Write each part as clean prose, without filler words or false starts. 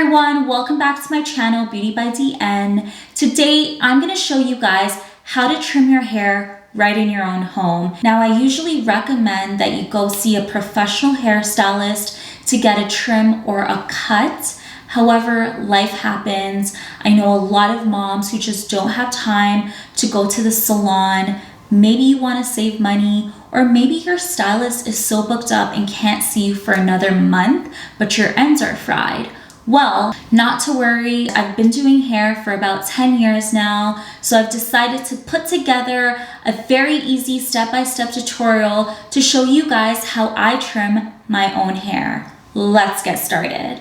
everyone, welcome back to my channel, Beauty by DN. Today, I'm going to show you guys how to trim your hair right in your own home. Now, I usually recommend that you go see a professional hairstylist to get a trim or a cut. However, life happens. I know a lot of moms who just don't have time to go to the salon. Maybe you want to save money, or maybe your stylist is so booked up and can't see you for another month, but your ends are fried. Well, not to worry, I've been doing hair for about 10 years now, so I've decided to put together a very easy step-by-step tutorial to show you guys how I trim my own hair. Let's get started.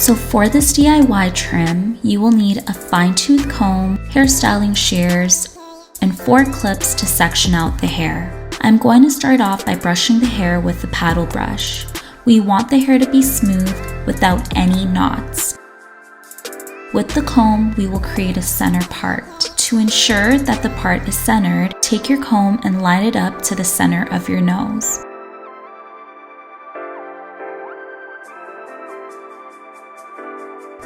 So for this DIY trim, you will need a fine-tooth comb, hairstyling shears, and 4 clips to section out the hair. I'm going to start off by brushing the hair with the paddle brush. We want the hair to be smooth without any knots. With the comb, we will create a center part. To ensure that the part is centered, take your comb and line it up to the center of your nose.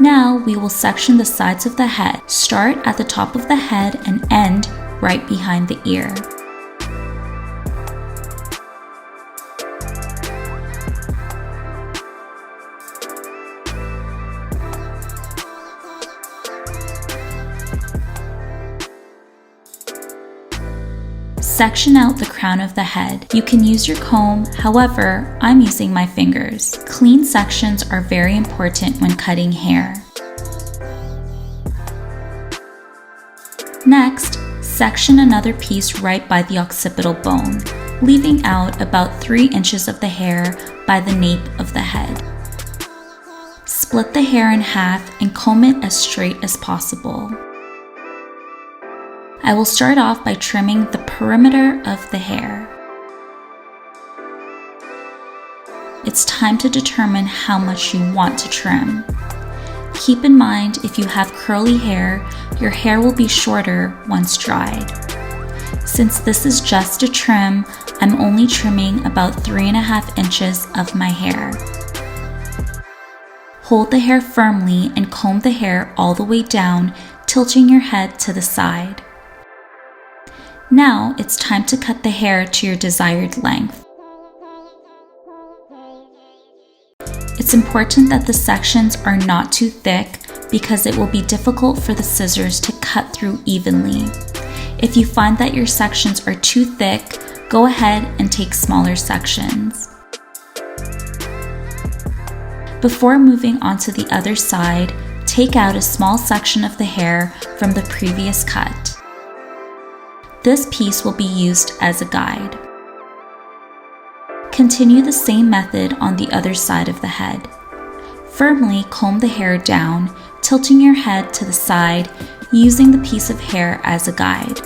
Now we will section the sides of the head. Start at the top of the head and end right behind the ear. Section out the crown of the head. You can use your comb, however, I'm using my fingers. Clean sections are very important when cutting hair. Next, section another piece right by the occipital bone, leaving out about 3 inches of the hair by the nape of the head. Split the hair in half and comb it as straight as possible. I will start off by trimming the perimeter of the hair. It's time to determine how much you want to trim. Keep in mind, if you have curly hair, your hair will be shorter once dried. Since this is just a trim, I'm only trimming about 3.5 inches of my hair. Hold the hair firmly and comb the hair all the way down, tilting your head to the side. Now it's time to cut the hair to your desired length. It's important that the sections are not too thick because it will be difficult for the scissors to cut through evenly. If you find that your sections are too thick, go ahead and take smaller sections. Before moving on to the other side, take out a small section of the hair from the previous cut. This piece will be used as a guide. Continue the same method on the other side of the head. Firmly comb the hair down, tilting your head to the side, using the piece of hair as a guide.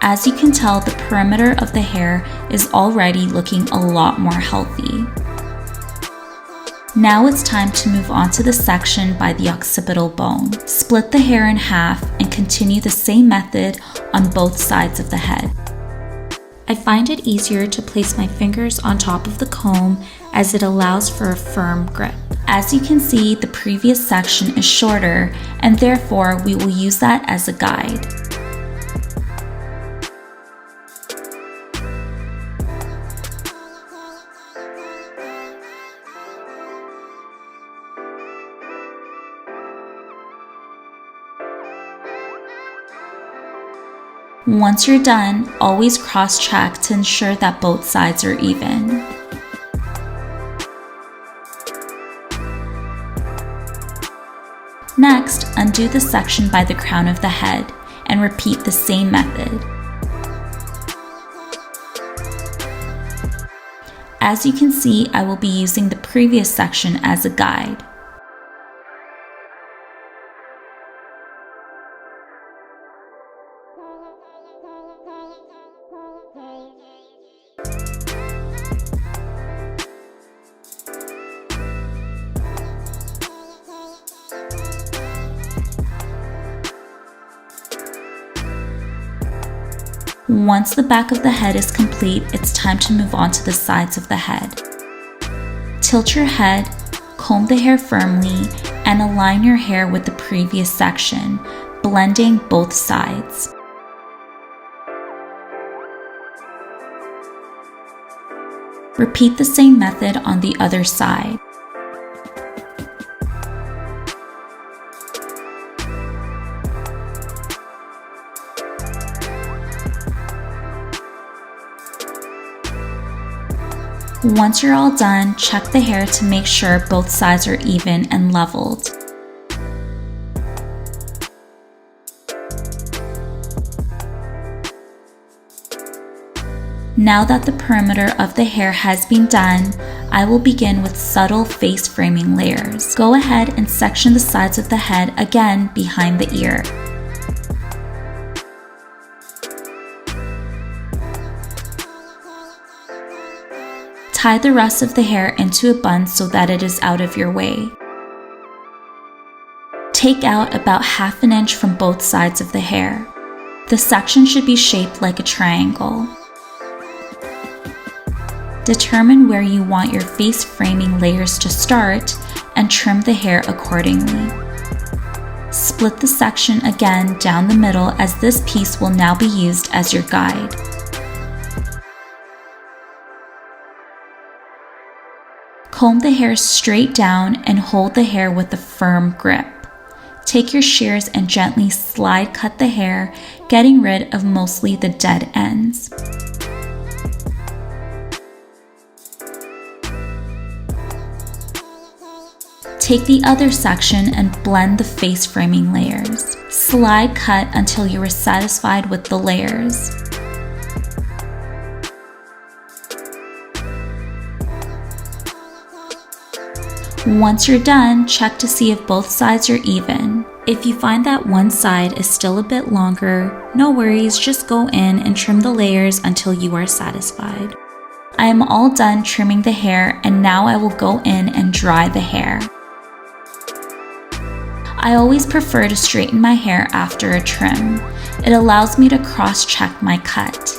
As you can tell, the perimeter of the hair is already looking a lot more healthy. Now it's time to move on to the section by the occipital bone. Split the hair in half and continue the same method on both sides of the head. I find it easier to place my fingers on top of the comb as it allows for a firm grip. As you can see, the previous section is shorter and therefore we will use that as a guide. Once you're done, always cross-check to ensure that both sides are even. Next, undo the section by the crown of the head and repeat the same method. As you can see, I will be using the previous section as a guide. Once the back of the head is complete, it's time to move on to the sides of the head. Tilt your head, comb the hair firmly, and align your hair with the previous section, blending both sides. Repeat the same method on the other side. Once you're all done, check the hair to make sure both sides are even and leveled. Now that the perimeter of the hair has been done, I will begin with subtle face framing layers. Go ahead and section the sides of the head again behind the ear. Tie the rest of the hair into a bun so that it is out of your way. Take out about ½ an inch from both sides of the hair. The section should be shaped like a triangle. Determine where you want your face framing layers to start and trim the hair accordingly. Split the section again down the middle, as this piece will now be used as your guide. Comb the hair straight down and hold the hair with a firm grip. Take your shears and gently slide cut the hair, getting rid of mostly the dead ends. Take the other section and blend the face framing layers. Slide cut until you are satisfied with the layers. Once you're done, check to see if both sides are even. If you find that one side is still a bit longer, no worries, just go in and trim the layers until you are satisfied. I am all done trimming the hair, and now I will go in and dry the hair. I always prefer to straighten my hair after a trim. It allows me to cross-check my cut.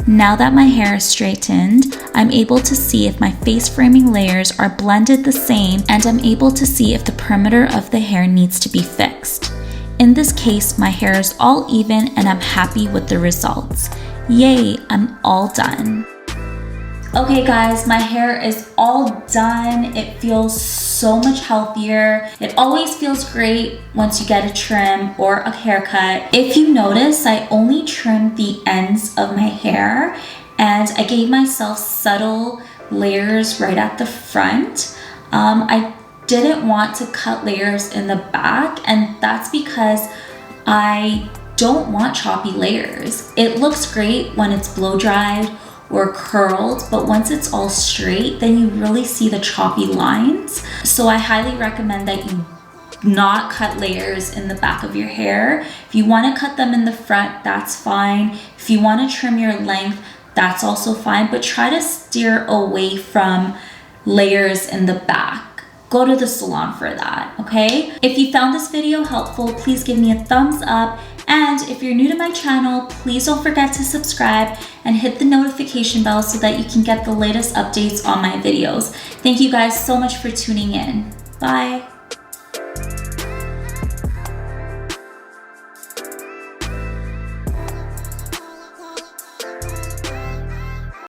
Now that my hair is straightened, I'm able to see if my face framing layers are blended the same, and I'm able to see if the perimeter of the hair needs to be fixed. In this case, my hair is all even and I'm happy with the results. Yay, I'm all done. Okay guys, my hair is all done. It feels so much healthier. It always feels great once you get a trim or a haircut. If you notice, I only trimmed the ends of my hair and I gave myself subtle layers right at the front. I didn't want to cut layers in the back, and that's because I don't want choppy layers. It looks great when it's blow dried or curled, but once it's all straight, then you really see the choppy lines. So I highly recommend that you not cut layers in the back of your hair. If you want to cut them in the front, that's fine. If you want to trim your length, that's also fine, but try to steer away from layers in the back. Go to the salon for that, okay? If you found this video helpful, please give me a thumbs up. And if you're new to my channel, please don't forget to subscribe and hit the notification bell so that you can get the latest updates on my videos. Thank you guys so much for tuning in. Bye.